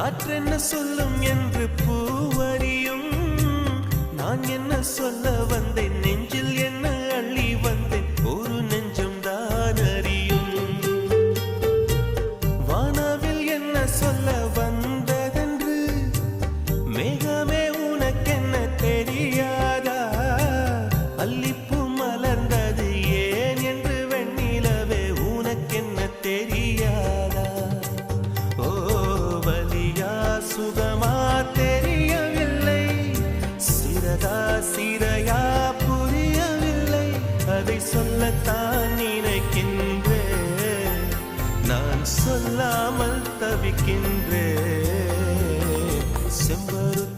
காற்றென்ன சொல்லும் என்று பூவறியும். நான் என்ன சொல்ல வந்தேன், நெஞ்சில் என்ன அள்ளி வந்தேன், ஒரு நெஞ்சம் தான் அறியும். வானவில் என்ன சொல்ல வந்ததென்று மேகமே உனக்கென்ன தெரியாதா? அல்லிப்பூ மலர்ந்தது ஏன் என்று வெண்ணிலவே உனக்கென்ன தெரியாதா? ஓ வலியா சுகமா தெரியவில்லை, சிறகா சிறையா புரியவில்லை. அதை சொல்லத்தான் நினைக்கின்றேன், நான் சொல்லாமல் தவிக்கின்றேன். செம்பருத்தி